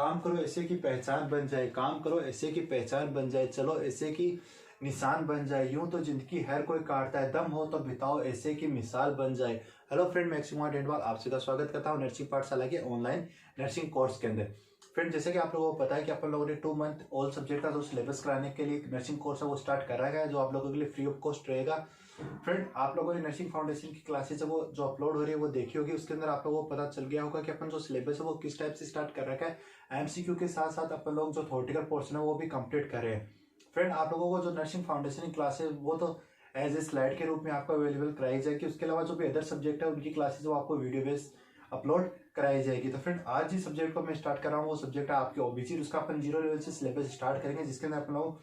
काम करो ऐसे की पहचान बन जाए, काम करो ऐसे की पहचान बन जाए, चलो ऐसे की निशान बन जाए, यूं तो जिंदगी हर कोई काटता है, दम हो तो बिताओ ऐसे की मिसाल बन जाए। हेलो फ्रेंड, मैं अक्षय कुमार डेंडवाल आप सभी का स्वागत करता हूँ नर्सिंग पाठशाला के ऑनलाइन नर्सिंग कोर्स के अंदर। फ्रेंड, जैसे कि आप लोगों को पता है कि अपन लोगों ने 2 मंथ ऑल सब्जेक्ट का जो सिलेबस कराने के लिए नर्सिंग कोर्स है वो स्टार्ट करा गया है, जो आप लोगों के लिए फ्री ऑफ कॉस्ट रहेगा। फ्रेंड, आप लोगों ने नर्सिंग फाउंडेशन की क्लासेस है वो जो अपलोड हो रही है वो देखी होगी, उसके अंदर आप लोगों को पता चल गया होगा कि अपन जो सिलेबस है वो किस टाइप से स्टार्ट कर रखा है। एमसीक्यू के साथ साथ अपन लोग जो थ्योरेटिकल पोर्शन है वो भी कंप्लीट कर रहे हैं। फ्रेंड, आप लोगों को जो नर्सिंग फाउंडेशन की क्लास है वो तो एज ए स्लाइड के रूप में आपको अवेलेबल कराई जाएगी। उसके अलावा जो भी अदर सब्जेक्ट है उनकी क्लासेस वो आपको वीडियो बेस अपलोड कराई जाएगी। तो फ्रेंड, आज जिस सब्जेक्ट को मैं स्टार्ट कर रहा हूँ वो सब्जेक्ट है आपके ओबीसी, उसका अपन 0 लेवल से सिलेबस स्टार्ट करेंगे, जिसके अंदर अपन लोग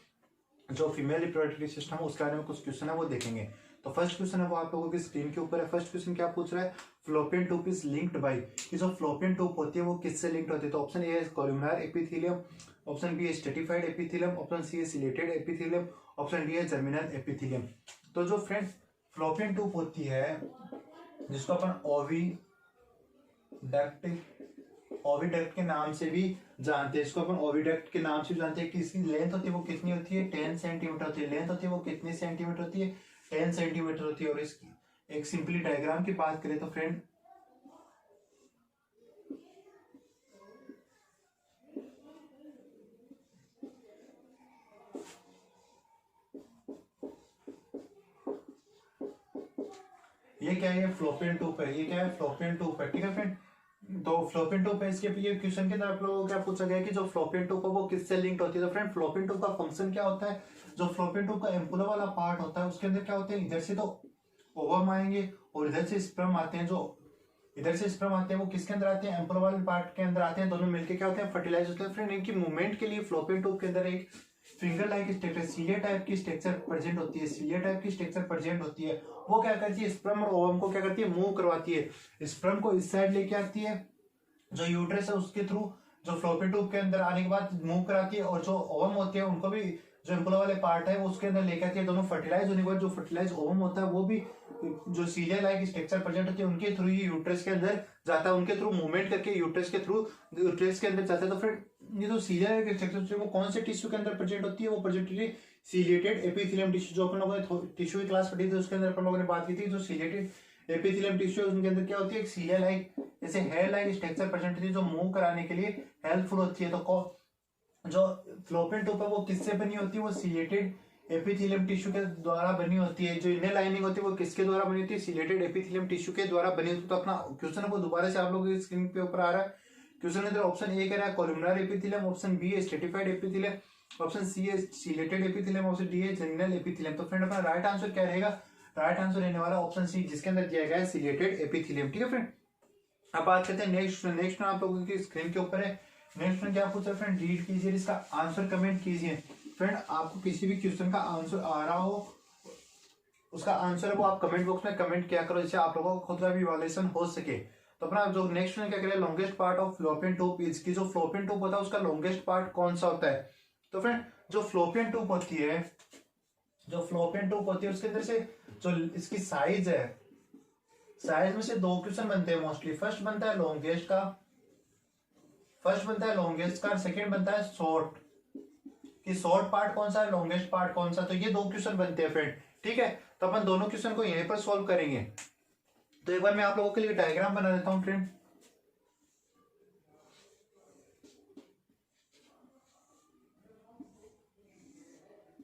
जो फीमेल रिप्रोडक्टिव सिस्टम है उसके बारे में कुछ क्वेश्चन है वो देखेंगे। तो फर्स्ट क्वेश्चन है वो आप लोगों की स्क्रीन के ऊपर है। फर्स्ट क्वेश्चन क्या पूछ रहा है, fallopian tube is linked by, कि जो फ्लोपियन ट्यूब होती है वो किससे लिंक्ड होती है। तो ऑप्शन ए है कोलुमनार एपिथेलियम, ऑप्शन बी है स्ट्रेटिफाइड एपिथेलियम, ऑप्शन सी है सिलेटेड एपिथेलियम, ऑप्शन डी है जर्मिनल एपिथेलियम। तो जो फ्रेंड फ्लोपियन ट्यूब होती है जिसको अपन ओविडक्ट के नाम से भी जानते हैं, इसको अपन ओविडक्ट के नाम से भी जानते हैं कि इसकी लेंथ होती है वो कितनी होती है, 10 सेंटीमीटर होती है। लेंथ होती है वो कितनी सेंटीमीटर होती है, 10 सेंटीमीटर होती है। और इसकी एक सिंपली डायग्राम की बात करें तो फ्रेंड ये क्या है, फ्लोपियन ट्यूब है। ये क्या है, फ्लोपियन ट्यूब है। ठीक है फ्रेंड, तो फ्लोपियन ट्यूब है। इसके ये क्वेश्चन के अंदर आप लोगों को क्या पूछा गया कि जो फ्लोपियन ट्यूब है वो किससे लिंक्ड होती है। तो फ्रेंड, फ्लोपियन ट्यूब का फंक्शन क्या होता है, जो फ्लोपियन ट्यूब का एम्पुला वाला पार्ट होता है उसके अंदर क्या होते हैं, इधर से तो ओवम आएंगे और इधर से स्पर्म आते हैं। जो इधर से स्पर्म आते हैं वो किसके अंदर आते हैं, एम्पुला वाले पार्ट के अंदर आते हैं। दोनों मिलकर क्या होते हैं, फर्टिलाइज होते हैं। फ्रेंड, इनकी मूवमेंट के लिए फ्लोपियन ट्यूब के अंदर एक फिंगर लाइक स्ट्रक्चर, सीलिया टाइप की स्ट्रक्चर प्रेजेंट होती है। सीलिया टाइप की स्ट्रक्चर प्रेजेंट होती है, वो क्या करती है, स्पर्म और ओवम को क्या करती है, मूव करवाती है। स्पर्म को इस साइड लेके आती है, जो यूट्रस है उसके थ्रू जो फ्लोपियन ट्यूब के अंदर आने के बाद मूव कराती है, और जो ओवम होते हैं उनको भी जो एम्पुला वाले पार्ट है वो उसके अंदर लेकर आती है। दोनों फर्टिलाइज होने के बाद जो फर्टिलाइज ओवम होता है वो भी जो सीलिया लाइक स्ट्रक्चर प्रेजेंट होती है उनके थ्रू ही यूट्रस के अंदर जाता है, उनके थ्रू मूवमेंट करके यूट्रस के थ्रू यूट्रस के अंदर जाता है। तो फ्रेंड, ये जो सीलिया लाइक स्ट्रक्चर वो कौन से टिश्यू के अंदर प्रेजेंट होती है, वो प्रेजेंट होती है सीलिएटेड एपिथेलियम टिश्यू। जो अपन लोगों ने टिश्यू की क्लास पढ़ी थी उसके अंदर अपन लोगों ने बात की थी, जो सीलिएटेड एपिथेलियम टिश्यू है उनके अंदर क्या होती है, एक सीलिया लाइक जैसे हेयर लाइक स्ट्रक्चर प्रेजेंट होती है जो मूव कराने के लिए हेल्पफुल होती है। तो जो फ्लोपियन ट्यूब है वो किससे बनी होती है, वो सीलिएटेड एपिथेलियम टिश्यू के द्वारा बनी होती है। जो इनर लाइनिंग होती है वो किसके द्वारा बनी होती है, सीलिएटेड एपिथेलियम टिश्यू के द्वारा बनी होती है। तो अपना क्वेश्चन है वो दोबारा से आप लोगों की स्क्रीन पे ऊपर आ रहा है। क्वेश्चन के अंदर ऑप्शन ए कह रहा है कोलुमनार एपिथेलियम, ऑप्शन बी है स्ट्रेटिफाइड एपिथेलियम, ऑप्शन सी है सीलेटेड एपिथेलियम, ऑप्शन डी है जर्मिनल एपिथेलियम। तो फ्रेंड, अपना राइट आंसर क्या रहेगा, राइट आंसर रहने वाला ऑप्शन सी, जिसके अंदर दिया गया है सीलेटेड एपिथेलियम। ठीक है फ्रेंड, अब बात करते हैं नेक्स्ट आप लोगों की स्क्रीन के ऊपर है। नेक्स्ट में क्या पूछा फ्रेंड, रीड कीजिए, इसका आंसर कमेंट कीजिए। फ्रेंड, आपको किसी भी क्वेश्चन का आंसर आ रहा हो उसका आंसर है वो आप कमेंट बॉक्स में कमेंट किया करो, जिससे आप लोगों को खुद का भी इवैल्यूएशन हो सके। तो अपना जो नेक्स्ट में क्या करें, longest part of fallopian tube is, की जो फ्लोपियन ट्यूब होता है उसका लॉन्गेस्ट पार्ट कौन सा होता है। तो फ्रेंड, जो फ्लोपियन ट्यूब होती है उसके अंदर से जो इसकी साइज है, साइज में से 2 क्वेश्चन बनते हैं मोस्टली। फर्स्ट बनता है लॉन्गेस्ट का, सेकंड बनता है शॉर्ट, कि शॉर्ट पार्ट कौन सा है, लॉन्गेस्ट पार्ट कौन सा। तो ये 2 क्वेश्चन बनते हैं फ्रेंड। ठीक है, तो अपन दोनों क्वेश्चन को यहीं पर सॉल्व करेंगे। तो एक बार मैं आप लोगों के लिए डायग्राम बना देता हूं फ्रेंड।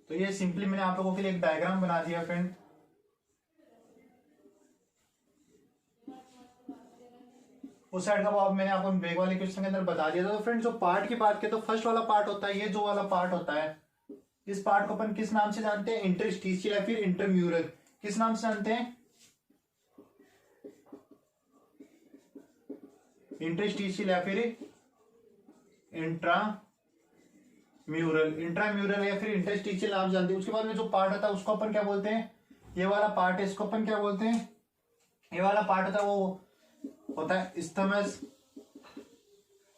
तो ये सिंपली मैंने आप लोगों के लिए एक डायग्राम बना दिया फ्रेंड। उस साइड का वो अब मैंने आपको बैक वाले क्वेश्चन के अंदर बता दिया था। तो फ्रेंड, जो पार्ट की बात करें तो फर्स्ट वाला पार्ट होता है, ये जो वाला पार्ट होता है, इस पार्ट को अपन किस नाम से जानते हैं, इंटरस्टिशियल या फिर इंटरम्यूरल। किस नाम से जानते हैं, इंटरस्टिशियल या फिर इंट्राम्यूरल या फिर इंटरस्टिशियल आप जानते हैं। उसके बाद में जो पार्ट होता है उसको अपन क्या बोलते हैं, ये वाला पार्ट है, इसको अपन क्या बोलते हैं, ये वाला पार्ट होता है वो होता है स्थमस।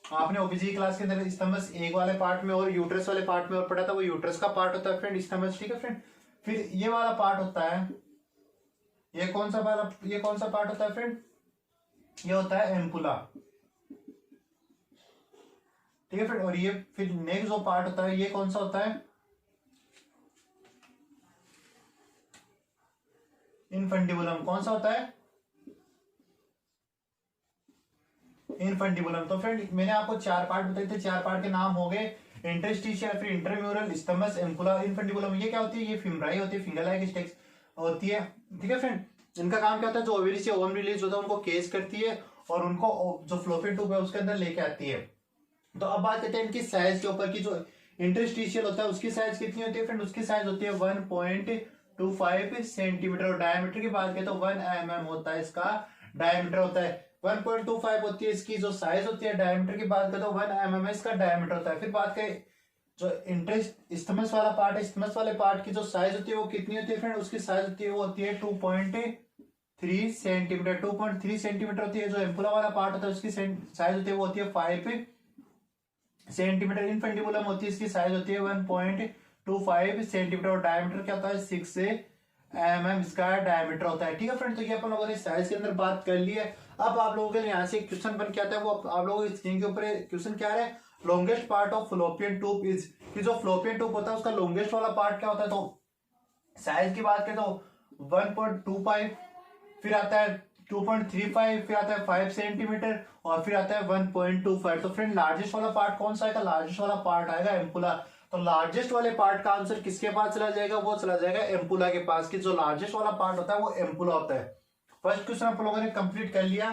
आपने ओबीजी क्लास के अंदर स्थमस एक वाले पार्ट में और यूट्रस वाले पार्ट में और पढ़ा था, वो यूट्रस का पार्ट होता है फ्रेंड स्थमस। ठीक है फ्रेंड, फिर ये वाला पार्ट होता है, ये कौन सा पार्ट होता है फ्रेंड, ये होता है एम्पुला। ठीक है फ्रेंड। और ये फिर नेक्स्ट जो पार्ट होता है ये कौन सा होता है, इनफंडिबुलम। कौन सा होता है, इनफंडिबुलम। तो फ्रेंड मैंने आपको 4 पार्ट बताए थे, 4 पार्ट के नाम हो गए इंटरस्टिशियल, फिर इंटरम्यूरल, स्टमस, एम्पुला, इनफंडिबुलम। ये क्या होती है, ये फिमराई होती है, फिंगर लाइक स्टेक्स होती है। ठीक है फ्रेंड, इनका काम क्या होता है, जो ओवरी से ओवम रिलीज होता है उनको केस करती है और उनको जो फ्लोपियन ट्यूब है उसके अंदर लेके आती है। तो अब बात करते हैं इनकी साइज के ऊपर की। जो इंटरस्टिशियल होता है उसकी साइज कितनी होती है फ्रेंड, उसकी साइज होती है 1.25 सेंटीमीटर। और डायमीटर की बात करें तो 1 mm होता है इसका डायमीटर होता है। 1.25 होती है इसकी जो साइज होती है। डायमीटर की बात करें तो 1 mm इसका डायमीटर होता है। फिर बात करें जो इस्थमस वाला पार्ट है, इस्थमस वाले पार्ट की जो साइज होती है वो कितनी होती है फ्रेंड, उसकी साइज होती है वो होती है 2.3 सेंटीमीटर। 2.3 सेंटीमीटर होती है। जो एम्पुला वाला पार्ट होता है उसकी साइज होती है वो होती है 5 सेंटीमीटर। इनफंडिबुलम होती है, इसकी साइज होती है 1.25 सेंटीमीटर। और डायमीटर क्या होता है 6 mm इसका डायमीटर होता है। ठीक है फ्रेंड, तो ये अपन लोगों ने साइज के अंदर बात कर ली है। अब आप लोगों के लिए यहाँ से क्वेश्चन बन के आता है, वो आप लोगों की स्क्रीन के ऊपर क्वेश्चन क्या है, longest part of fallopian tube is, कि जो फ्लोपियन ट्यूब होता है उसका लॉन्गेस्ट वाला पार्ट क्या होता है। तो साइज की बात करें तो 1.25, फिर आता है 2.35, फिर आता है 5 सेंटीमीटर और फिर आता है 1.25। तो फ्रेंड लार्जेस्ट वाला पार्ट कौन सा आएगा, लार्जेस्ट वाला पार्ट आएगा एम्पुला। तो लार्जेस्ट वाले पार्ट का आंसर किसके पास चला जाएगा, वो चला जाएगा एम्पुला के पास, कि जो लार्जेस्ट वाला पार्ट होता है वो एम्पुला होता है। फर्स्ट क्वेश्चन आप लोगों ने कंप्लीट कर लिया,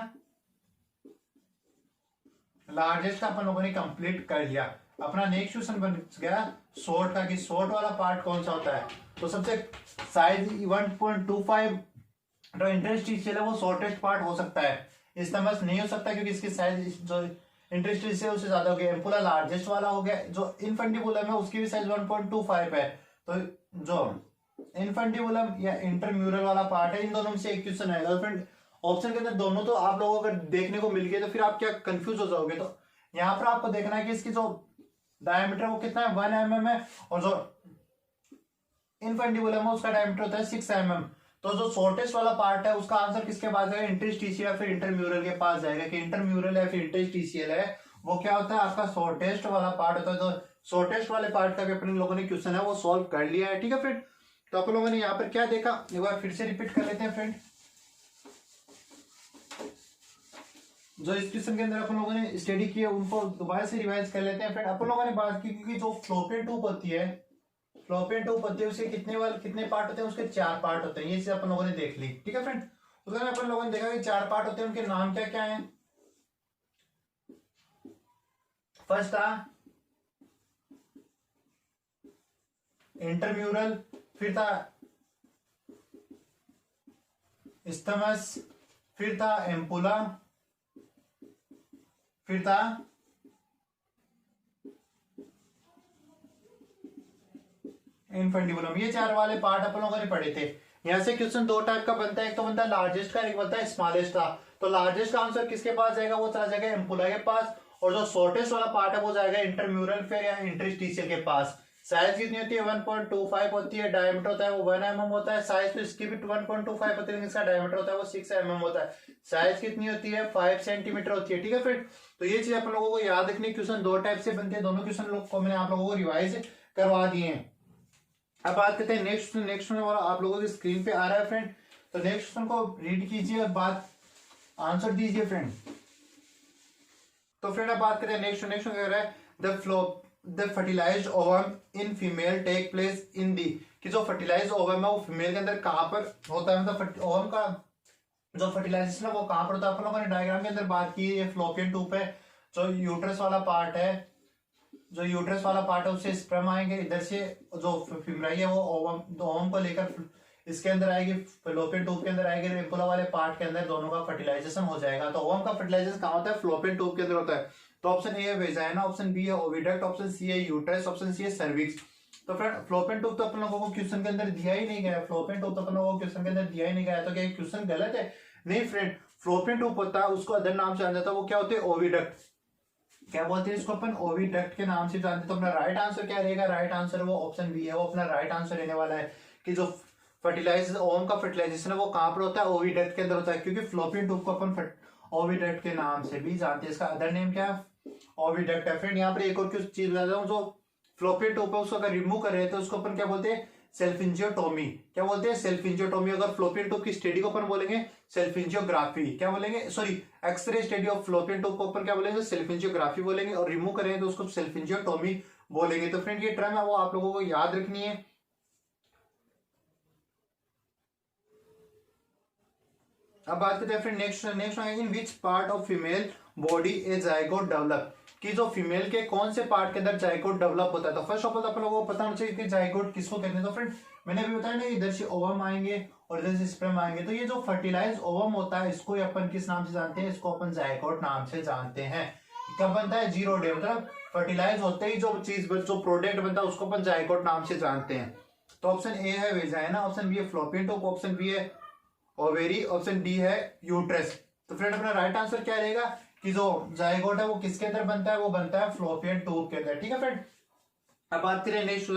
लार्जेस्ट का अपन लोगों ने कंप्लीट कर लिया। अपना नेक्स्ट क्वेश्चन बन गया शॉर्ट का, कि शॉर्ट वाला पार्ट कौन सा होता है। तो सबसे साइज 1.25 जो इंटरस्टिशियल है वो शॉर्टेस्ट पार्ट हो सकता है, इस्थमस नहीं हो सकता क्योंकि इसकी साइज जो इंटरस्टिशियल है उससे ज्यादा हो गया। एम्पुला लार्जेस्ट वाला हो गया। जो इनफंडिबुलम है उसकी भी साइज 1.25 है। तो जो इनफंडिबुलम या इंटरम्यूरल वाला पार्ट है, इन दोनों में से एक क्वेश्चन आएगा। फ्रेंड ऑप्शन के अंदर दोनों तो आप लोगों को अगर देखने को मिल गए तो फिर आप क्या कंफ्यूज हो जाओगे। तो यहाँ पर आपको देखना है कि इसकी जो डायमीटर वो कितना है 1 mm है, और जो इनफंडिबुलम है उसका डायमीटर होता है 6 mm। तो जो शॉर्टेस्ट वाला पार्ट है उसका आंसर किसके पास जाएगा, इंटरस्टिशियल या फिर इंटरम्यूरल के पास जाएगा। कि इंटरम्यूरल या फिर इंटरस्टिशियल है वो क्या होता है, आपका शॉर्टेस्ट वाला पार्ट होता है। तो शॉर्टेस्ट वाले पार्ट का भी अपने लोगों ने क्वेश्चन है वो सॉल्व कर लिया है। ठीक है फ्रेंड, तो आप लोगों ने यहाँ पर क्या देखा एक बार फिर से रिपीट कर लेते हैं फ्रेंड। जो इस क्वेश्चन के अंदर अपन लोगों ने स्टडी किया उनको दोबारा से रिवाइज कर लेते हैं फ्रेंड। अपन लोगों ने बात की कि जो फ्लोपियन ट्यूब होती है, फ्लोपियन ट्यूब होती है उसके कितने पार्ट होते हैं, उसके 4 पार्ट होते हैं। ये चीज अपन लोगों ने देख ली। ठीक है फ्रेंड, उसमें अपन लोगों ने देखा कि 4 पार्ट होते हैं, उनके नाम क्या क्या है। फर्स्ट था इंटरम्यूरल, फिर था इस्थमस, फिर था एम्पुला, फिर था इनफंडिबुलम। ये 4 वाले पार्ट अपन लोगों ने पढ़े थे। यहां से क्वेश्चन 2 टाइप का बनता है, एक तो बनता है लार्जेस्ट का, एक बनता है स्मॉलेस्ट का। तो लार्जेस्ट का आंसर किसके पास जाएगा, वो चला जाएगा एम्पुला के पास। और जो शॉर्टेस्ट वाला पार्ट है वो जाएगा इंटरम्यूरल फिर या इंटरस्टिशियल के पास। साइज कितनी होती है 1.25 होती है। डायमीटर होता है वो 1 mm होता है। साइज तो इसकी भी 1.25 होती है, इसका डायमीटर होता है वो 6 mm होता है। साइज कितनी होती है 5 सेंटीमीटर होती है। ठीक है फ्रेंड, तो ये चीज आप लोगों को याद रखनी। क्वेश्चन 2 टाइप से बनते हैं, दोनों क्वेश्चन लोग को मैंने आप लोगों को रिवाइज करवा दिए हैं। अब बात करते हैं नेक्स्ट क्वेश्चन वाला आप लोगों की स्क्रीन पे आ रहा है फ्रेंड। तो नेक्स्ट क्वेश्चन को रीड कीजिए और बात आंसर दीजिए फ्रेंड। तो फ्रेंड अब बात करें नेक्स्ट कह रहा है the fertilized ovum in female take place in the, कि जो फर्टिलाइज्ड ओवम है वो फीमेल के अंदर कहां पर होता है, मतलब ओवम का जो फर्टिलाइजेशन है वो कहां पर होता है। अपन लोगों ने डायग्राम के अंदर बात की, ये फ्लोपियन ट्यूब है, जो यूट्रस वाला पार्ट है, जो यूट्रस वाला पार्ट है उससे स्पर्म आएंगे, इधर से जो फिमराई है वो ओवम को लेकर इसके अंदर आएगी, फ्लोपियन ट्यूब के अंदर आएगी, एम्पुला वाले पार्ट के अंदर दोनों का फर्टिलाइजेशन हो जाएगा। तो ओवम का फर्टिलाइजेशन कहां होता है, फ्लोपियन ट्यूब के अंदर होता है। तो ऑप्शन ए है वेजाइना, ऑप्शन बी है ओविडक्ट, ऑप्शन सी है यूट्रस, ऑप्शन सी है सर्विक्स। तो फ्रेंड फ्लोपियन ट्यूब तो अपन लोगों को क्वेश्चन के अंदर दिया ही नहीं गया, फ्लोपियन ट्यूब तो अपन लोगों को क्वेश्चन के अंदर दिया ही नहीं गया। तो क्या क्वेश्चन गलत है? नहीं फ्रेंड, फ्लोपियन ट्यूब होता है उसको अदर नाम से जाना जाता है, वो क्या होते हैं ओविडक्ट। क्या बोलते हैं इसको अपन, ओविडक्ट के नाम से जानते हैं। तो अपना राइट आंसर क्या रहेगा, राइट आंसर वो ऑप्शन बी है, वो अपना राइट आंसर रहने वाला है। कि जो फर्टिलाइजेशन ओवम का फर्टिलाइजेशन है वो कहां पर होता है, ओविडक्ट के अंदर होता है। क्योंकि फ्लोपियन ट्यूब को अपन ओविडक्ट के नाम से भी जानते हैं। इसका अदर नेम क्या है, ओविडक्ट है। फ्रेंड यहाँ पर एक और कुछ चीज बताता हूँ, जो फ्लोपियन ट्यूब है उसको अगर रिमूव कर रहे हैं तो उसको अपन क्या बोलते हैं, सेल्फिंजियोटोमी। क्या बोलते हैं, सेल्फिंजियोटोमी। अगर फ्लोपियन ट्यूब की स्टडी को अपन बोलेंगे सेल्फिंजियोग्राफी, क्या बोलेंगे, sorry, x-ray study of fallopian tube को अपन क्या बोलेंगे, सेल्फिंजियोग्राफी बोलेंगे, और रिमूव करेंगे तो उसको सेल्फिंजियोटोमी बोलेंगे। तो फ्रेंड ये टर्म है वो आप लोगों को याद रखनी है। अब बात करते हैं friend next in which part of female body A zygote develop, कि जो फीमेल के कौन से पार्ट के अंदर जाइगोट डेवलप होता है। तो फर्स्ट ऑफ ऑल अपन लोगों को पता होना चाहिए कि जाइगोट किसको कहते हैं। तो फ्रेंड मैंने अभी बताया ना, इधर से ओवम आएंगे और इधर से स्पर्म आएंगे। तो ये जो फर्टिलाइज ओवम होता है इसको अपन किस नाम से जानते हैं, इसको अपन जाइगोट नाम से जानते हैं। कब बनता है, 0 डे, मतलब फर्टिलाइज होते ही जो चीज जो प्रोडक्ट बनता है उसको अपन जाइगोट नाम से जानते हैं। तो ऑप्शन ए है वेजाइना, ऑप्शन बी है फ्लोपियन ट्यूब, ऑप्शन बी है ओवेरी, ऑप्शन डी है यूट्रस। तो फ्रेंड अपना राइट आंसर क्या रहेगा कि जो जाइगोट है वो किसके अंदर बनता है, वो बनता है फ्लोपियन ट्यूब के अंदर। ठीक है फ्रेंड। अब बात करें नेक्स्ट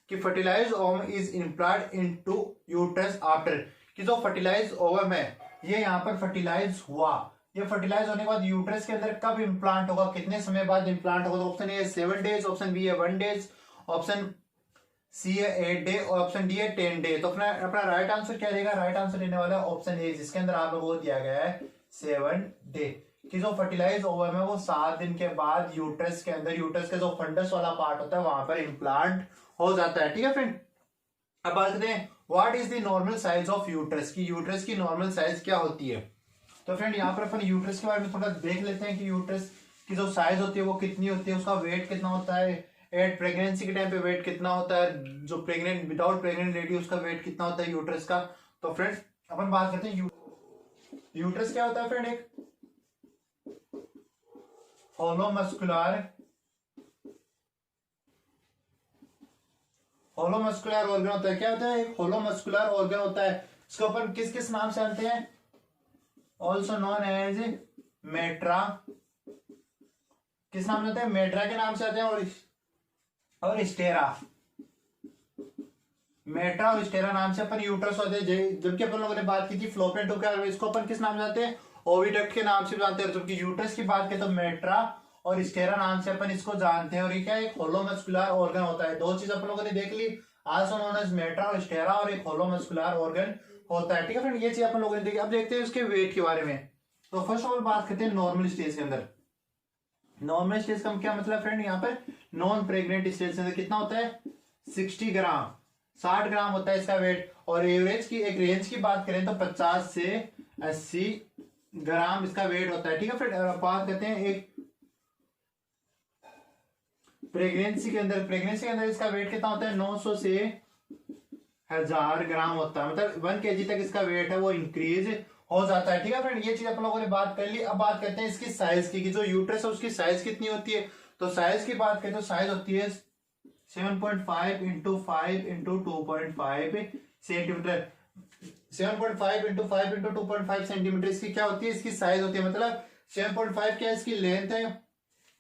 कि fertilize ovum is implant into uterus after, कि जो फर्टिलाइज ओवम है ये यहाँ पर फर्टिलाइज हुआ, ये फर्टिलाइज होने के बाद यूट्रस के अंदर कब इम्प्लांट होगा, कितने समय बाद इम्प्लांट होगा। तो option a 7 days, option b है 1 डेज, ऑप्शन सी है 8 डे, और ऑप्शन डी है 10 डे। तो अपना राइट आंसर क्या रहेगा, राइट आंसर रहने वाला है ऑप्शन ए, जिसके अंदर आप लोगों को दिया गया है 7 डे, कि जो फर्टिलाइज ओवम है वो 7 दिन के बाद यूट्रस के अंदर, यूट्रस का जो फंडस वाला पार्ट होता है वहां पर इम्प्लांट हो जाता है। ठीक है फ्रेंड। अब बात करते हैं what is the normal size of uterus, की यूट्रस की नॉर्मल साइज क्या होती है। तो फ्रेंड यहाँ पर अपन यूट्रस के बारे में थोड़ा देख लेते हैं कि यूट्रस की जो साइज होती है वो कितनी होती है, उसका वेट कितना होता है, एट प्रेगनेंसी के टाइम पे वेट कितना होता है, जो प्रेग्नेंट विदाउट प्रेग्नेंट लेडी उसका वेट कितना होता है यूट्रस का। तो फ्रेंड अपन बात करते हैं यूट्रस क्या होता है फ्रेंड, एक होलो मस्कुलर ऑर्गन होता है। क्या होता है, एक होलो मस्कुलर ऑर्गन होता है। इसको अपन किस किस नाम से जानते हैं, ऑल्सो नोन एज मेट्रा, किस नाम से आते हैं, मेट्रा के नाम से आते हैं, और स्टेरा, मेट्रा और स्टेरा नाम से अपन यूट्रस होते हैं। जबकि अपन लोगों ने बात की थी फ्लोपियन ट्यूब के, इसको अपन किस नाम से जानते हैं, ओविडक्ट के नाम से जानते हैं। जबकि यूट्रस की बात करें तो मेट्रा और स्टेरा नाम से अपन इसको जानते हैं। और ये क्या है, एक होलो मस्कुलर ऑर्गन होता है। दो चीज अपन लोगों ने देख ली, आल्सो नोन एज मेट्रा और स्टेरा, और एक होलो मस्कुलर ऑर्गन होता है। ठीक है फ्रेंड, ये चीज अपन लोगों ने देखी। अब देखते हैं उसके वेट के बारे में। तो फर्स्ट ऑफ ऑल बात करते हैं नॉर्मल स्टेज के अंदर। नॉर्मल स्टेज का क्या मतलब फ्रेंड, यहाँ पर नॉन प्रेग्नेंट स्टेज के अंदर कितना होता है, 60 ग्राम, 60 ग्राम होता है इसका वेट। और एवरेज की एक रेंज की बात करें तो 50 से 80 ग्राम इसका वेट होता है। ठीक है फ्रेंड। बात करते हैं एक प्रेगनेंसी के अंदर इसका वेट कितना होता है, 900 से 1000 ग्राम होता है, मतलब 1 kg तक इसका वेट है वो इंक्रीज हो जाता है। ठीक है फ्रेंड, ये चीज आप लोगों ने बात कर ली। अब बात करते हैं इसकी साइज की, कि जो यूट्रस है उसकी साइज कितनी होती है। तो साइज की बात करें तो साइज होती है 7.5 into 5 into 2.5 centimetre. 7.5 into 5 into 2.5 centimetre इसकी क्या होती है, इसकी साइज होती है। मतलब 7.5 क्या है, इसकी लेंथ है,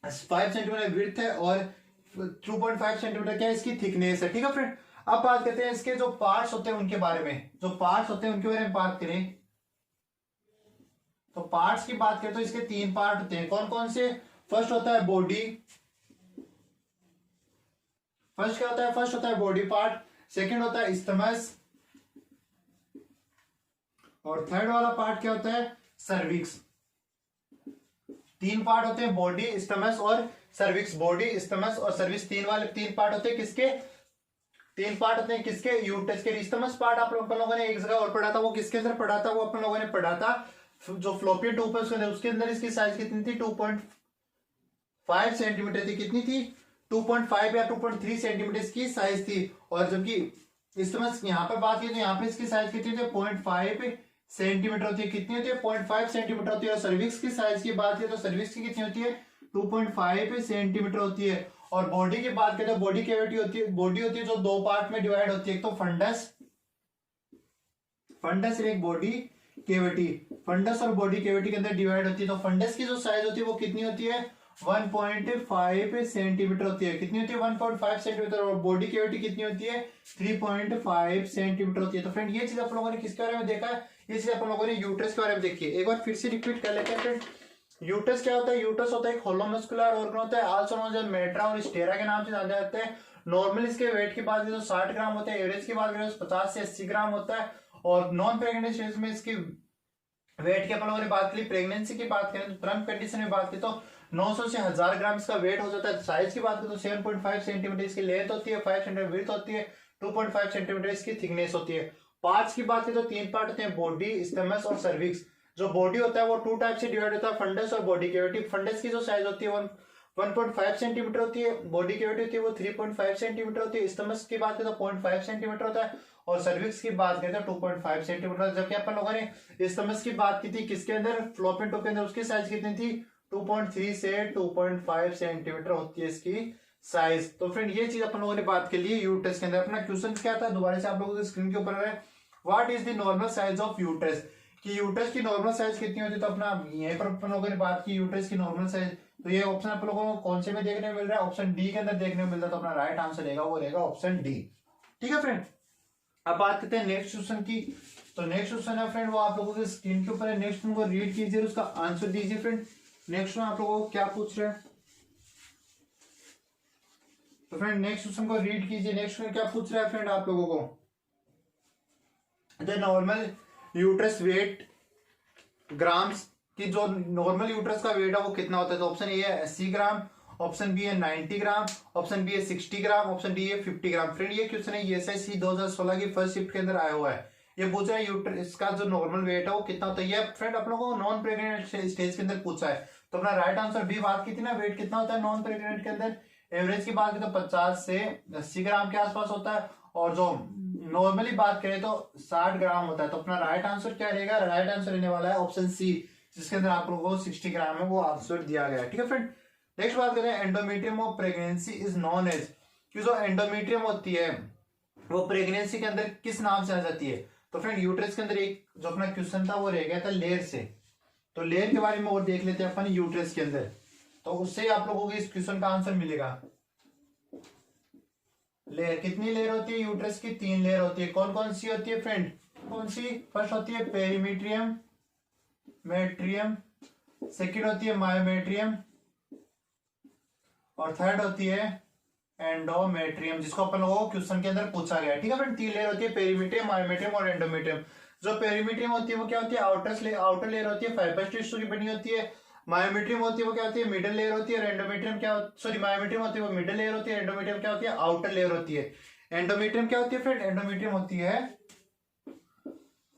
5 सेंटीमीटर विड्थ है, और 2.5 सेंटीमीटर क्या है, इसकी थिकनेस है। ठीक है फ्रेंड। अब बात करते हैं इसके जो पार्ट्स होते हैं उनके बारे में। जो पार्ट्स होते हैं उनके बारे में बात करें तो पार्ट्स की बात करें तो इसके 3 पार्ट होते हैं। कौन कौन से, फर्स्ट होता है बॉडी, फर्स्ट क्या होता है, फर्स्ट होता है बॉडी पार्ट, सेकंड होता है स्टमक, और थर्ड वाला पार्ट क्या होता है, सर्विक्स। 3 पार्ट होते हैं, बॉडी, स्टमक और सर्विक्स। बॉडी, स्टमक और सर्विक्स, 3 पार्ट होते हैं किसके, 3 पार्ट होते हैं किसके, यूट्रस के। स्टमक पार्ट आप लोगों ने एक जगह और पढ़ा था, वो किसके अंदर पढ़ा था, वो अपन लोगों ने पढ़ा था जो फ्लोपियन ट्यूब है उसके अंदर इसकी साइज कितनी थी, 2.5 सेंटीमीटर थी। कितनी थी, 2.5 या 2.3 सेंटीमीटर की साइज थी। और जबकि स्टमक यहाँ पर बात की तो यहाँ पे इसकी साइज कितनी थी, 0.5 सेंटीमीटर होती है। कितनी होती है, 0.5 सेंटीमीटर होती है। और सर्विक्स की साइज की बात की तो सर्विक्स की कितनी होती है, 2.5 सेंटीमीटर होती है। और बॉडी की बात करें तो बॉडी कैविटी होती है, बॉडी होती है जो 2 पार्ट में डिवाइड होती है, एक तो फंडस एक बॉडी कैविटी। फंडस और बॉडी कैविटी के अंदर डिवाइड होती है। तो फंडस की जो साइज होती है वो कितनी होती है, 1.5 सेंटीमीटर होती है। कितनी होती है, 1.5 सेंटीमीटर। और बॉडी कैविटी कितनी होती है, 3.5 सेंटीमीटर होती है। तो फ्रेंड ये चीज आप लोगों ने किसके बारे में देखा है, ये चीज आप लोगों ने यूट्रस के बारे में देखी है। एक बार फिर से रिपीट कर लेते हैं फ्रेंड। यूट्रस क्या होता है? यूट्रस होता है एक होलो मस्कुलर ऑर्गन होता है, आल्सो नोन एज मेट्रा और स्टेरा के नाम से जाने जाते हैं। नॉर्मल इसके वेट की बात करें तो 60 ग्राम होता है, एवरेज की बात करें तो 50 से 80 ग्राम होता है। और नॉन प्रेग्नेंट स्टेज में इसकी वेट की अपन लोगों ने बात की। प्रेगनेंसी की बात करें तो प्रेग्नेंट कंडीशन में बात की तो 900 से 1000 ग्राम इसका वेट हो जाता है। साइज की बात करें तो 7.5 सेंटीमीटर इसकी लेंथ होती है, 5 सेंटीमीटर विड्थ होती है, 2.5 सेंटीमीटर इसकी थिकनेस होती है। पार्ट्स की बात करें तो 3 पार्ट होते हैं, बॉडी, स्टमक और सर्विक्स। जो बॉडी होता है वो 2 टाइप से डिवाइड होता है, फंडस और बॉडी कैविटी। फंडस की जो साइज होती है 1.5 सेंटीमीटर होती है, बॉडी कैविटी होती है वो 3.5 सेंटीमीटर होती है। स्टमक की बात करें तो 0.5 सेंटीमीटर होता है और सर्विक्स की बात करें तो 2.5 सेंटीमीटर। जबकि अपन लोगों ने स्टमक की बात की थी किसके अंदर, फ्लोपियन ट्यूब के अंदर, उसकी साइज कितनी थी 2.3 से 2.5 सेंटीमीटर होती है इसकी साइज। तो फ्रेंड ये चीज अपन लोगों ने बात के लिए यूट्रस के अंदर। अपना क्वेश्चन क्या था दोबारा से आप लोगों की स्क्रीन के ऊपर है, what is the normal size of uterus, कि यूट्रस की नॉर्मल साइज कितनी होती है। तो अपना यहीं पर अपन लोगों ने बात की यूट्रस की नॉर्मल साइज। तो ये ऑप्शन आप लोगों को कौन से में देखने मिल रहा है, ऑप्शन डी के अंदर देखने को मिल रहा है। तो अपना राइट आंसर रहेगा वो रहेगा ऑप्शन डी। ठीक है फ्रेंड, अब बात करते हैं नेक्स्ट क्वेश्चन की। तो नेक्स्ट क्वेश्चन है फ्रेंड वो आप लोगों के स्क्रीन के ऊपर है। नेक्स्ट को रीड कीजिए और उसका आंसर दीजिए फ्रेंड। नेक्स्ट में आप लोगों को क्या पूछ रहे हैं, तो फ्रेंड नेक्स्ट क्वेश्चन को रीड कीजिए। नेक्स्ट में क्या पूछ रहा है फ्रेंड आप लोगों को, the normal uterus weight grams, की जो नॉर्मल यूट्रस का वेट है वो कितना होता है। तो ऑप्शन ए है 80 ग्राम, ऑप्शन बी है 90 ग्राम, ऑप्शन बी है 60 ग्राम, ऑप्शन डी है 50 ग्राम। फ्रेंड ये क्वेश्चन है एसएससी 2016 की फर्स्ट शिफ्ट के अंदर आया हुआ है। ये पूछा है यूट्रस का जो नॉर्मल वेट है वो कितना होता है। ये फ्रेंड आप लोगों को नॉन प्रेग्नेंट स्टेज के अंदर पूछा है। तो अपना राइट आंसर बी बात की थी ना, वेट कितना होता है नॉन प्रेग्नेंट के अंदर। एवरेज की बात करें तो 50 से 80 ग्राम के आसपास होता है और जो नॉर्मली बात करें तो 60 ग्राम होता है। तो अपना राइट आंसर क्या रहेगा, राइट आंसर रहने वाला है ऑप्शन सी, जिसके अंदर आप लोगों को 60 ग्राम है वो आंसर दिया गया है। ठीक है फ्रेंड, नेक्स्ट बात करें endometrium of pregnancy is known as, कि जो एंडोमेट्रियम होती है वो प्रेगनेंसी के अंदर किस नाम से आ जाती है। तो फ्रेंड यूट्रस के अंदर एक जो अपना क्वेश्चन था वो रह गया था लेयर से, तो लेयर के बारे में और देख लेते हैं अपन यूट्रस के अंदर। तो उससे आप लोगों को इस क्वेश्चन का आंसर मिलेगा। लेयर, कितनी लेयर होती है यूट्रस की, 3 लेयर होती है। कौन कौन सी होती है फ्रेंड, कौन सी, फर्स्ट होती है पेरीमीट्रियम मेट्रियम, सेकंड होती है मायोमेट्रियम और थर्ड होती है एंडोमेट्रियम, जिसको अपन लोगों को क्वेश्चन के अंदर पूछा गया। ठीक है फ्रेंड, 3 लेयर होती है पेरीमीट्रियम, मायोमेट्रियम और एंडोमेट्रियम। जो पेरीमीट्रियम होती है वो क्या होती है, आउटर लेयर होती है, फाइबर टिश्यू की बनी होती है। मायोमेट्रियम होती है वो क्या होती है, मिडल लेयर होती है। और एंडोमेट्रियम क्या, सॉरी मायोमेट्रियम होती है वो मिडल लेयर होती है। एंडोमेट्रियम क्या होती है, आउटर लेयर होती है। एंडोमेट्रियम क्या होती है फ्रेंड, एंडोमेट्रियम होती है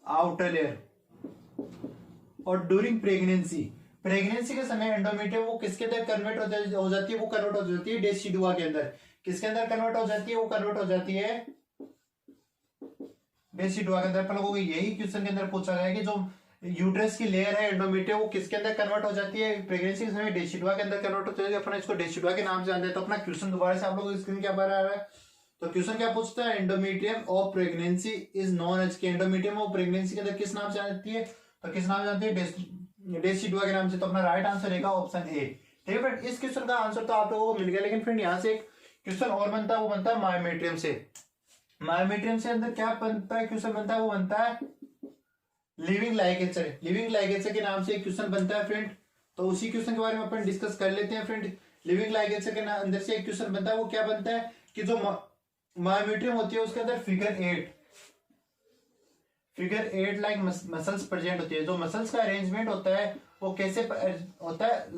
आउटर लेयर। और ड्यूरिंग प्रेगनेंसी, प्रेगनेंसी के समय एंडोमेट्रियम वो किसके अंदर कन्वर्ट हो जाती है, वो कन्वर्ट हो जाती है डेसिडुआ के अंदर। किसके अंदर कन्वर्ट हो जाती है, वो कन्वर्ट हो जाती है डेसिडुआ के अंदर। अपन लोगों को यही क्वेश्चन के अंदर पूछा गया है कि जो यूट्रस की लेयर है एंडोमेट्रियम वो किसके अंदर कन्वर्ट हो जाती है, प्रेगनेंसी के समय डेसिडुआ के अंदर कन्वर्ट हो जाती है। अपन इसको डेसिडुआ के नाम से जानते हैं। तो अपना क्वेश्चन दोबारा से आप लोगों की स्क्रीन क्या पर आ रहा है। तो क्वेश्चन क्या पूछता है, endometrium of pregnancy is known as, endometrium of pregnancy के अंदर किस नाम से जानती है, तो किस नाम से जानती है, डेसिडुआ के नाम से। तो अपना राइट आंसर रहेगा ऑप्शन ए। ठीक है फ्रेंड, इस क्वेश्चन का आंसर तो आप लोगों को मिल गया, लेकिन फ्रेंड यहाँ से एक क्वेश्चन और बनता है, वो बनता है मायोमेट्रियम से। मायोमेट्रियम से अंदर क्या बनता है, क्वेश्चन बनता है, वो बनता है लिविंग लाइगेचर। लिविंग लाइगेचर के नाम से एक क्वेश्चन बनता है फ्रेंड। तो उसी क्वेश्चन के बारे में अपन डिस्कस कर लेते हैं फ्रेंड। लिविंग लाइगेचर के अंदर से एक क्वेश्चन बनता है, वो क्या बनता है कि जो मायोमेट्रियम होती है उसके अंदर फिगर 8 लाइक मसल्स प्रेजेंट होती है। जो मसल्स का अरेंजमेंट होता है वो कैसे होता है,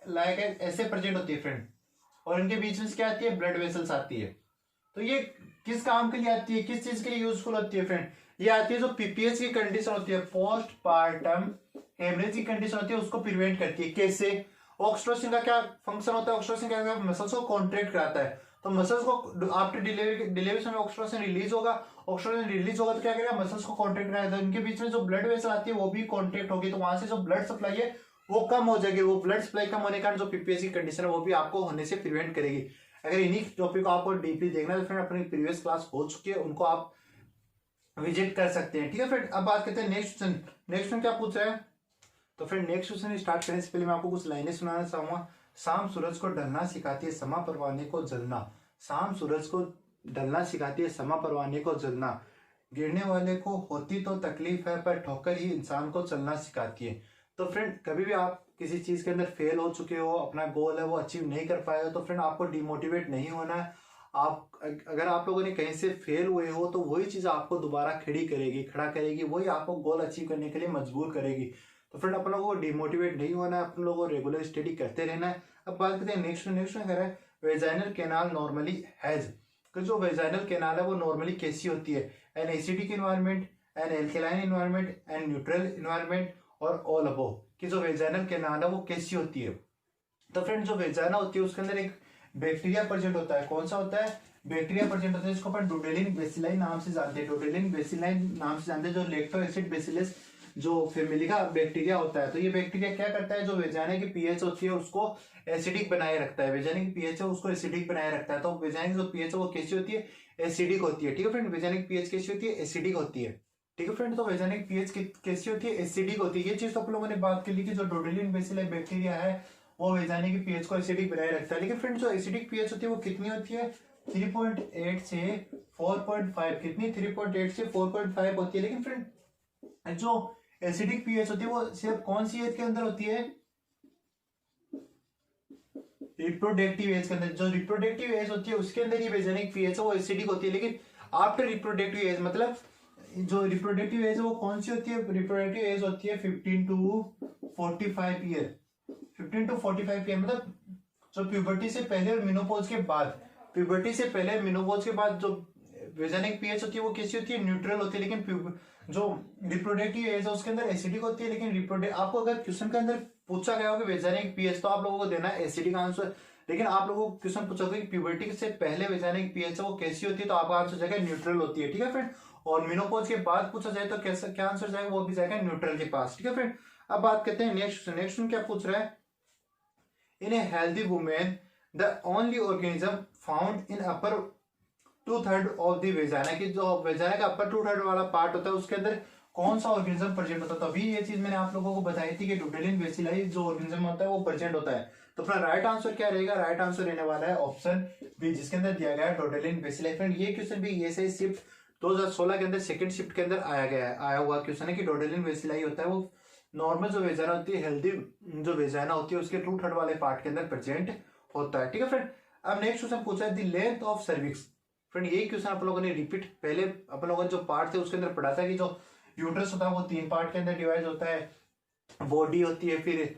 लाइक ऐसे प्रेजेंट होती है फ्रेंड। और इनके बीच में क्या आती है, ब्लड वेसल्स आती है। तो ये किस काम के लिए आती है, किस चीज के लिए यूजफुल होती है फ्रेंड, ये आती है जो पीपीएच की कंडीशन होती है, पोस्ट पार्टम हेमरेज की कंडीशन होती है, उसको प्रिवेंट करती है। कैसे, ऑक्सीटोसिन का क्या फंक्शन होता है, ऑक्सीटोसिन क्या मसल्स को कॉन्ट्रैक्ट कराता है। तो मसल्स को आफ्टर डिलीवरी समय ऑक्सीटोसिन रिलीज होगा, ऑक्सीटोसिन रिलीज होगा तो क्या करेगा, मसल्स को कॉन्ट्रैक्ट कराएगा। इनके बीच में जो ब्लड वेसल आती है वो भी कॉन्ट्रैक्ट होगी, तो वहां से जो ब्लड सप्लाई है वो कम हो जाएगी। वो ब्लड सप्लाई कम होने के कारण जो पीपीएच की कंडीशन है वो भी आपको होने से प्रिवेंट करेगी। अगर इन्हीं टॉपिक को आपको डीपली देखना है तो फ्रेंड अपनी प्रीवियस क्लास हो चुकी है, उनको आप विजिट कर सकते हैं। ठीक है फ्रेंड, अब बात करते हैं नेक्स्ट क्वेश्चन। नेक्स्ट क्वेश्चन क्या पूछ रहा है, तो फ्रेंड नेक्स्ट क्वेश्चन स्टार्ट करने से पहले मैं आपको कुछ लाइनें सुनाना चाहूंगा। शाम सूरज को ढलना सिखाती है, समा परवाने को जलना। शाम सूरज को ढलना सिखाती है, समा परवाने को जलना। गिरने वाले को होती तो तकलीफ है, पर ठोकर ही इंसान को चलना सिखाती है। तो फ्रेंड कभी भी आप किसी चीज के अंदर फेल हो चुके हो, अपना गोल है वो अचीव नहीं कर पाए हो, तो फ्रेंड आपको डिमोटिवेट नहीं होना है। आप अगर आप लोगों ने कहीं से फेल हुए हो तो वही चीज आपको दोबारा खड़ा करेगी, वही आपको गोल अचीव करने के लिए मजबूर करेगी। तो फ्रेंड अपन लोगों को डिमोटिवेट नहीं होना है, अपन लोगों को रेगुलर स्टडी करते रहना है। अब बात करते हैं नेक्स्ट में कह रहा है वेजाइनल कैनाल नॉर्मली हैज, तो जो वेजाइनल कैनाल है वो नॉर्मली कैसी होती है, an acidic environment, an alkaline environment, an neutral environment और ऑल अबोव, कि जो वेजाइनल कैनाल है वो कैसी होती है। तो फ्रेंड जो वेजाइना होती है उसके अंदर एक बैक्टीरिया प्रेजेंट होता है। कौन सा होता है? बैक्टीरिया प्रेजेंट होता है, जिसको अपन डोडेलिन बेसिलाई नाम से जानते हैं। डोडेलिन बेसिलाई नाम से जानते हैं, जो लैक्टो एसिड बेसिलस जो फैमिली का बैक्टीरिया होता है। तो ये बैक्टीरिया क्या करता है, जो वेजाइना की पीएच होती है उसको एसिडिक बनाए रखता है। वेजाइना की पीएच है उसको एसिडिक बनाए रखता है। तो वेजाइना की जो पीएच है वो कैसी होती है? एसिडिक होती है। ठीक है फ्रेंड, वेजाइना की पीएच कैसी होती है? एसिडिक होती है। ठीक है फ्रेंड, तो वेजाइना की पीएच कैसी होती है? एसिडिक होती है। ये चीज तो आप लोगों ने बात कर ली कि जो डोडेलिन बेसिलाई बैक्टीरिया है वो वेजाइना की पीएच को एसिडिक बनाए रखता है। लेकिन फ्रेंड जो एसिडिक पीएच होती है वो कितनी होती है? 3.8 से 4.5। कितनी? 3.8 से 4.5 होती है। लेकिन फ्रेंड जो एसिडिक पीएच होती है वो सिर्फ कौन सी एज के अंदर होती है? रिप्रोडक्टिव एज के अंदर। जो रिप्रोडक्टिव एज होती है उसके अंदर ये वेजाइनिक पीएच है वो एसिडिक होती है। लेकिन आफ्टर रिप्रोडक्टिव एज, मतलब जो रिप्रोडक्टिव एज है वो कौन सी होती है? रिप्रोडक्टिव एज होती है 15 to 45 ईयर। 15 to 45 ईयर मतलब जो प्यूबर्टी से पहले और मेनोपॉज के बाद, प्यूबर्टी से पहले मेनोपॉज के बाद जो वेजाइनिक पीएच होती है वो कैसी होती है? न्यूट्रल होती है। लेकिन जो रिप्रोडक्टिव एज है उसके अंदर एसिडिक होती है। लेकिन आपको अगर क्वेश्चन के अंदर पूछा गया हो कि वेजाइनिक पीएच, तो आप लोगों को देना है एसिडिक आंसर। लेकिन आप लोगों को क्वेश्चन पूछा होगा कि प्यूबर्टी से पहले वेजाइनिक पीएच है वो कैसी होती है, तो आपका आंसर जाएगा न्यूट्रल होती है। ठीक है फ्रेंड, और मेनोपॉज के बाद पूछा जाए तो कैसा क्या आंसर जाएगा? वो भी जाएगा न्यूट्रल के पास। ठीक है फ्रेंड, अब बात करते हैं नेक्स्ट क्या पूछ रहा है? In a healthy women the only organism found in upper 2/3 of the vagina, की जो वेजाइना का अपर 2/3 वाला पार्ट होता है उसके अंदर कौन सा ऑर्गेनिज्म प्रेजेंट होता है? तो अभी ये चीज मैंने आप लोगों को बताई थी कि डोडेलिन बेसिलाई जो ऑर्गेनिज्म होता है वो प्रेजेंट होता है। तो अपना राइट आंसर क्या रहेगा? राइट आंसर रहने वाला है ऑप्शन बी, जिसके अंदर दिया गया है डोडेलिन बेसिलाई। फ्रेंड ये क्वेश्चन भी ये शिफ्ट 2016 के अंदर सेकंड शिफ्ट के अंदर आया हुआ क्वेश्चन है कि डोडेलिन बेसिलाई होता है वो नॉर्मल जो वेजाइना होती है, हेल्दी जो वेजाइना होती है उसके 2/3 वाले पार्ट के अंदर प्रेजेंट होता है। ठीक है फ्रेंड, अब नेक्स्ट क्वेश्चन पूछा है the length of cervix. Friend ये क्वेश्चन आप लोगों ने रिपीट पहले अपन लोगों ने जो पार्ट थे उसके अंदर पढ़ा था कि जो यूट्रस होता है वो 3 पार्ट के अंदर डिवाइड होता है। बॉडी होती है, फिर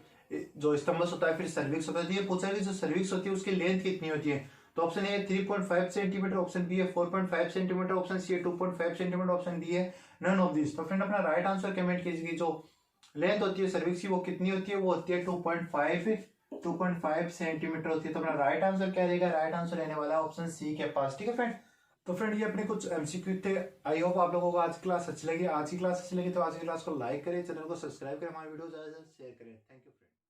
जो स्टमक होता है, फिर सर्विक्स होता है। ये पूछा है कि जो सर्विक्स होती है उसकी लेंथ कितनी होती है? तो ऑप्शन ए है 3.5 सेंटीमीटर, ऑप्शन बी है 4.5 सेंटीमीटर, ऑप्शन सी है 2.5 सेंटीमीटर, ऑप्शन डी है नन ऑफ दिस। तो फ्रेंड अपना राइट आंसर कमेंट कीजिए। जो लेंथ होती है सर्विक्स की वो कितनी होती है? वो होती है 2.5 सेंटीमीटर होती है। तो अपना राइट आंसर क्या रहेगा? राइट आंसर रहने वाला है ऑप्शन सी के पास। ठीक है फ्रेंड, तो फ्रेंड ये अपने कुछ एमसीक्यू थे। आई होप आप लोगों को आज की क्लास अच्छी लगी। आज की क्लास अच्छी लगी तो आज की क्लास को लाइक करें, चैनल को सब्सक्राइब करें, हमारे वीडियो ज्यादा से शेयर करें। Thank you friend.